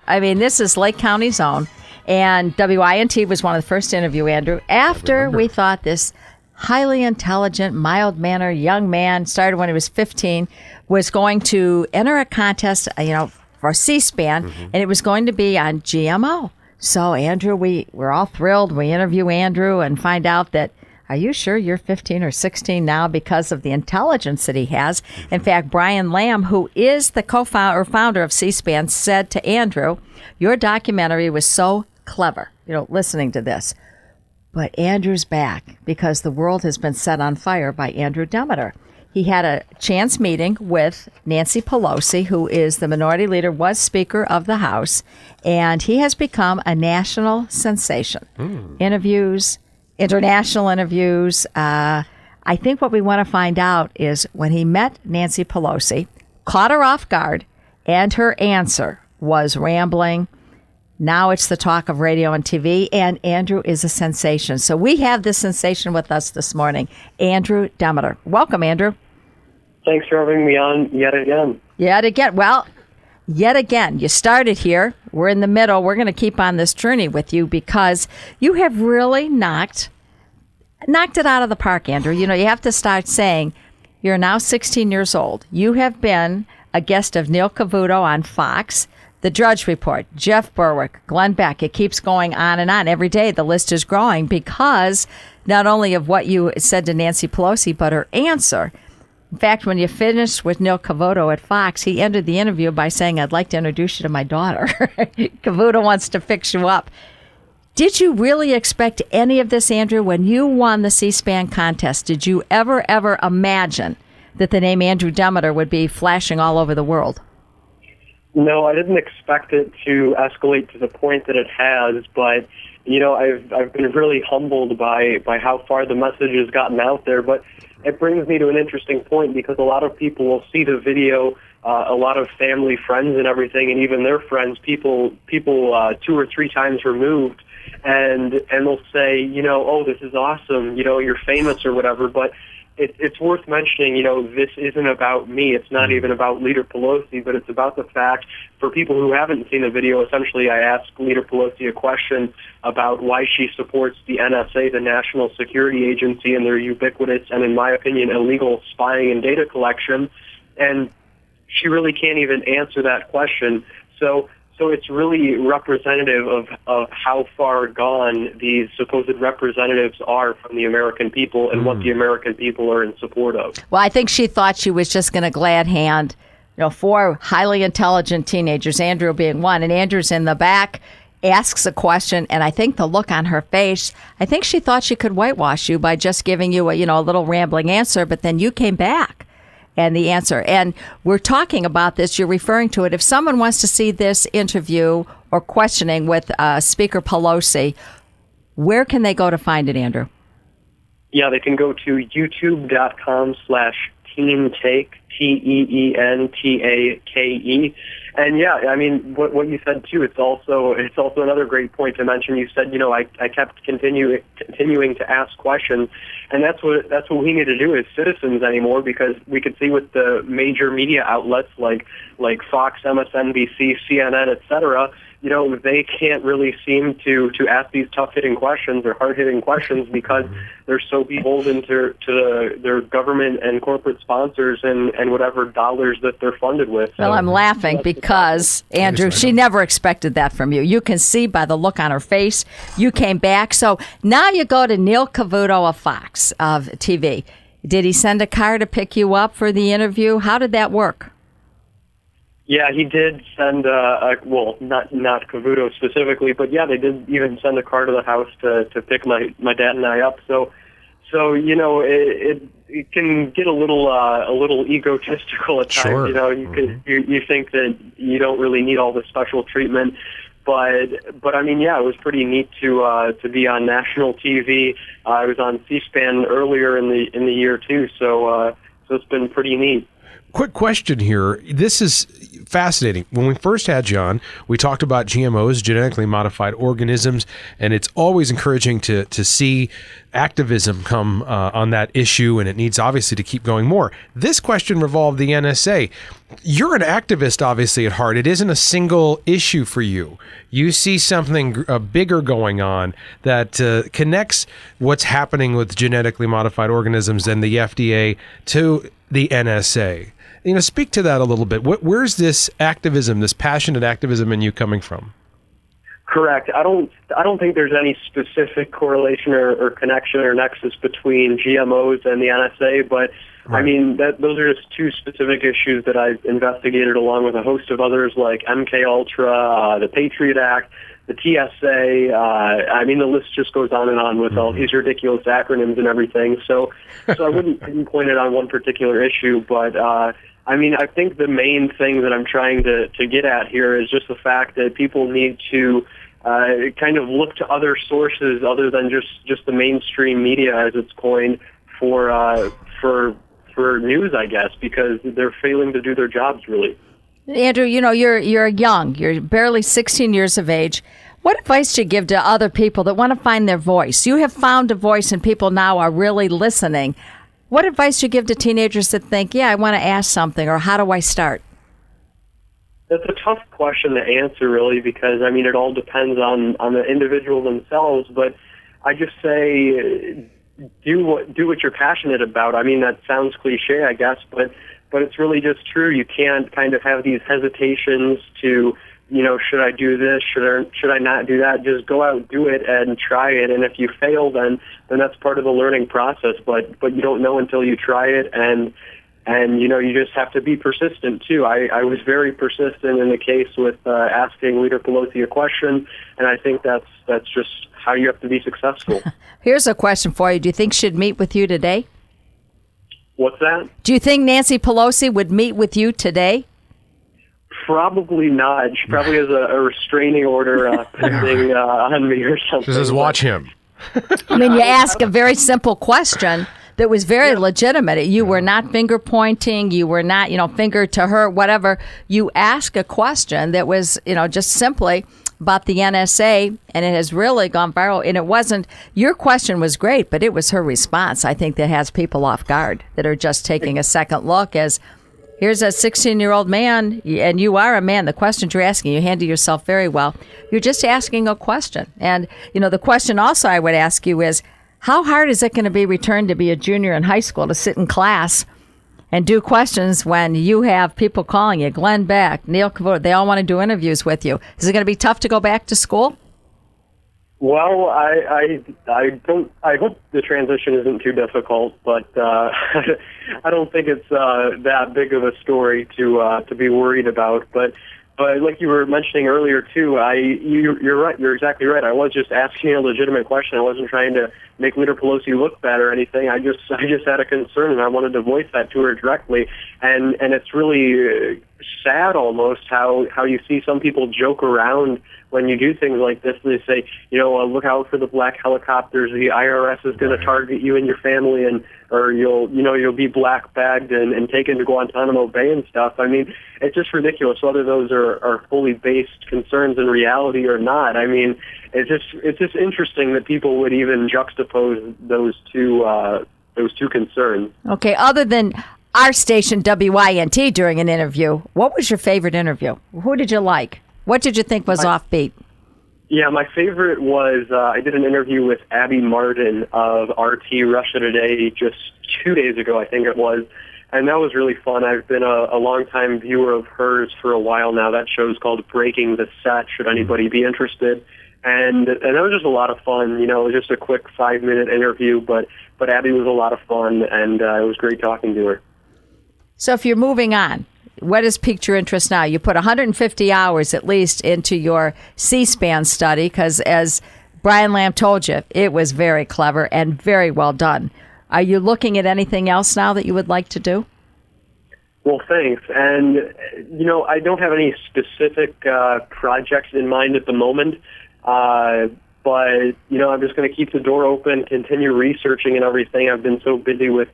I mean, this is Lake County's own. And WINT was one of the first to interview Andrew after we thought this highly intelligent, mild-mannered young man, started when he was 15, was going to enter a contest, for C-SPAN, and it was going to be on GMO. So, Andrew, we're all thrilled. We interview Andrew and find out that, are you sure you're 15 or 16 now because of the intelligence that he has? In fact, Brian Lamb, who is the co-founder or founder of C-SPAN, said to Andrew, your documentary was so clever, listening to this. But Andrew's back because the world has been set on fire by Andrew Demeter. He had a chance meeting with Nancy Pelosi, who is the minority leader, was Speaker of the House, and he has become a national sensation. Interviews, international interviews. I think what we want to find out is when he met Nancy Pelosi, caught her off guard, and her answer was rambling. Now it's the talk of radio and TV, and Andrew is a sensation. So we have this sensation with us this morning, Andrew Demeter. Welcome, Andrew. Thanks for having me on yet again. Yet again. Well, yet again. You started here. We're in the middle. We're going to keep on this journey with you because you have really knocked it out of the park, Andrew. You have to start saying you're now 16 years old. You have been a guest of Neil Cavuto on Fox, The Drudge Report, Jeff Berwick, Glenn Beck. It keeps going on and on. Every day the list is growing because not only of what you said to Nancy Pelosi, but her answer. In fact, when you finished with Neil Cavuto at Fox, he ended the interview by saying, I'd like to introduce you to my daughter. Cavuto wants to fix you up. Did you really expect any of this, Andrew? When you won the C-SPAN contest, did you ever imagine that the name Andrew Demeter would be flashing all over the world? No, I didn't expect it to escalate to the point that it has, but I've been really humbled by how far the message has gotten out there. But it brings me to an interesting point because a lot of people will see the video, a lot of family, friends, and everything, and even their friends, people 2 or 3 times removed, and they'll say, oh, this is awesome, you're famous or whatever, but it's worth mentioning, this isn't about me. It's not even about Leader Pelosi, but it's about the fact, for people who haven't seen the video, essentially I asked Leader Pelosi a question about why she supports the NSA, the National Security Agency, and their ubiquitous and, in my opinion, illegal spying and data collection, and she really can't even answer that question. So it's really representative of how far gone these supposed representatives are from the American people and what the American people are in support of. Well, I think she thought she was just going to glad hand, 4 highly intelligent teenagers, Andrew being one, and Andrew's in the back, asks a question, and I think the look on her face, I think she thought she could whitewash you by just giving you a little rambling answer, but then you came back. And the answer. And we're talking about this. You're referring to it. If someone wants to see this interview or questioning with Speaker Pelosi, where can they go to find it, Andrew? Yeah, they can go to youtube.com/teentake, TEENTAKE. And yeah, I mean, what you said too, it's also another great point to mention. You said, I kept continuing to ask questions, and that's what we need to do as citizens anymore, because we could see with the major media outlets like Fox, MSNBC, CNN, etc. They can't really seem to ask these tough-hitting questions or hard-hitting questions because they're so beholden to their government and corporate sponsors and whatever dollars that they're funded with. Well, I'm laughing because, Andrew, she never expected that from you. You can see by the look on her face, you came back. So now you go to Neil Cavuto of Fox, of TV. Did he send a car to pick you up for the interview? How did that work? Yeah, he did send not Cavuto specifically, but yeah, they did even send a car to the house to pick my dad and I up. So it can get a little egotistical at times. Sure. You think that you don't really need all the special treatment, but I mean, yeah, it was pretty neat to be on national TV. I was on C-SPAN earlier in the year too, so it's been pretty neat. Quick question here. This is fascinating. When we first had you on, we talked about GMOs, genetically modified organisms, and it's always encouraging to see activism come on that issue, and it needs obviously to keep going more. This question revolved the NSA. You're an activist, obviously, at heart. It isn't a single issue for you. You see something bigger going on that connects what's happening with genetically modified organisms and the FDA to the NSA. Speak to that a little bit. Where's this activism, this passionate activism in you coming from? Correct. I don't think there's any specific correlation or connection or nexus between GMOs and the NSA, but right. I mean, those are just two specific issues that I've investigated along with a host of others like MKUltra, the Patriot Act, the TSA. I mean, the list just goes on and on with all these ridiculous acronyms and everything. So I wouldn't pinpoint it on one particular issue, but I mean, I think the main thing that I'm trying to get at here is just the fact that people need to kind of look to other sources other than just the mainstream media, as it's coined, for news, I guess, because they're failing to do their jobs, really. Andrew, you're young. You're barely 16 years of age. What advice do you give to other people that want to find their voice? You have found a voice, and people now are really listening. What advice do you give to teenagers that think, I want to ask something, or how do I start? That's a tough question to answer, really, because, I mean, it all depends on the individual themselves. But I just say do what you're passionate about. I mean, that sounds cliche, I guess, but it's really just true. You can't kind of have these hesitations to, should I do this? Should I not do that? Just go out, do it, and try it. And if you fail, then that's part of the learning process. But you don't know until you try it, and you just have to be persistent too. I was very persistent in the case with asking Leader Pelosi a question, and I think that's just how you have to be successful. Here's a question for you. Do you think she'd meet with you today? What's that? Do you think Nancy Pelosi would meet with you today? Probably not. She probably has a restraining order pending on me or something. She says, watch him. I mean, you ask a very simple question that was very legitimate. You were not finger pointing. You were not, finger to her, whatever. You ask a question that was, just simply about the NSA, and it has really gone viral. And it wasn't, your question was great, but it was her response, I think, that has people off guard, that are just taking a second look as, here's a 16-year-old man, and you are a man. The questions you're asking, you handle yourself very well. You're just asking a question. And, the question also I would ask you is, how hard is it going to be returned to be a junior in high school to sit in class and do questions when you have people calling you, Glenn Beck, Neil Kavor, they all want to do interviews with you? Is it going to be tough to go back to school? Well, I hope the transition isn't too difficult, but I don't think it's that big of a story to be worried about. But like you were mentioning earlier too, you're right. You're exactly right. I was just asking a legitimate question. I wasn't trying to make Leader Pelosi look bad or anything. I just had a concern, and I wanted to voice that to her directly. And it's really sad almost how you see some people joke around when you do things like this, and they say, look out for the black helicopters. The IRS is going to target you and your family, or you'll be black bagged and taken to Guantanamo Bay and stuff. I mean, it's just ridiculous whether those are fully based concerns in reality or not. I mean, it's just interesting that people would even juxtapose those two concerns. Okay, other than our station WINT during an interview, what was your favorite interview? Who did you like? What did you think was offbeat? Yeah, my favorite was I did an interview with Abby Martin of RT Russia Today just 2 days ago, I think it was, and that was really fun. I've been a longtime viewer of hers for a while now. That show's called Breaking the Set, should anybody be interested. And that was just a lot of fun. It was just a quick 5-minute interview, but Abby was a lot of fun, and it was great talking to her. So if you're moving on, what has piqued your interest now? You put 150 hours at least into your C-SPAN study because, as Brian Lamb told you, it was very clever and very well done. Are you looking at anything else now that you would like to do? Well, thanks. And, I don't have any specific projects in mind at the moment, but, I'm just going to keep the door open, continue researching and everything. I've been so busy with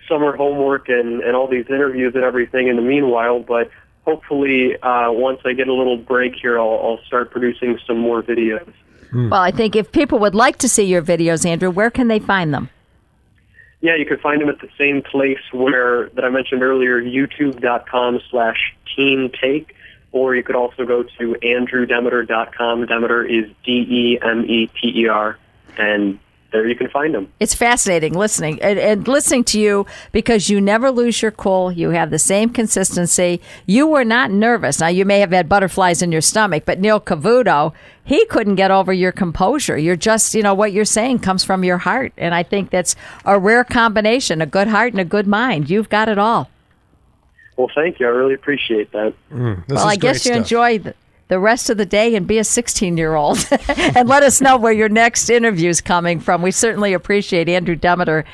summer homework and all these interviews and everything in the meanwhile, but hopefully once I get a little break here, I'll start producing some more videos. Well, I think if people would like to see your videos, Andrew, where can they find them? Yeah, you can find them at the same place that I mentioned earlier, youtube.com/Team Take, or you could also go to andrewdemeter.com. Demeter is Demeter, and there you can find them. It's fascinating listening and listening to you because you never lose your cool. You have the same consistency. You were not nervous. Now, you may have had butterflies in your stomach, but Neil Cavuto, he couldn't get over your composure. You're just, what you're saying comes from your heart. And I think that's a rare combination, a good heart and a good mind. You've got it all. Well, thank you. I really appreciate that. Well, I guess you enjoy the rest of the day and be a 16-year-old. And let us know where your next interview is coming from. We certainly appreciate Andrew Demeter.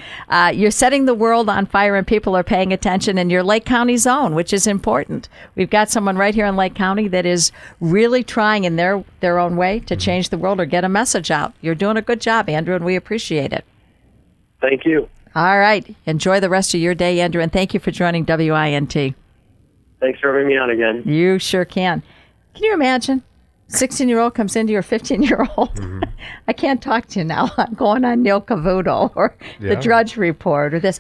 You're setting the world on fire and people are paying attention in your Lake County zone, which is important. We've got someone right here in Lake County that is really trying in their own way to change the world or get a message out. You're doing a good job, Andrew, and we appreciate it. Thank you. All right. Enjoy the rest of your day, Andrew, and thank you for joining WINT. Thanks for having me on again. You sure can. Can you imagine? 16-year-old comes into your 15-year-old. Mm-hmm. I can't talk to you now. I'm going on Neil Cavuto or the Drudge Report or this.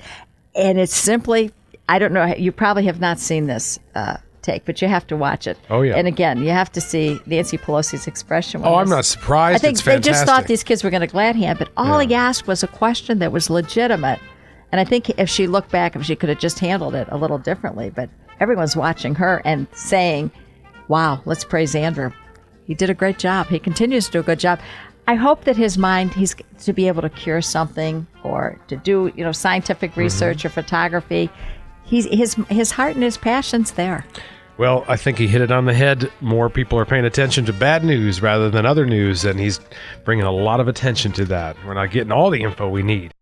And it's simply, I don't know, you probably have not seen this take, but you have to watch it. Oh, yeah. And again, you have to see Nancy Pelosi's expression. I'm not surprised. I think it's they fantastic. just thought these kids were going to glad hand, but all he asked was a question that was legitimate. And I think if she looked back, if she could have just handled it a little differently, but everyone's watching her and saying, wow, let's praise Andrew. He did a great job. He continues to do a good job. I hope that his mind, he's to be able to cure something or to do, scientific research or photography. His heart and his passion's there. Well, I think he hit it on the head. More people are paying attention to bad news rather than other news, and he's bringing a lot of attention to that. We're not getting all the info we need.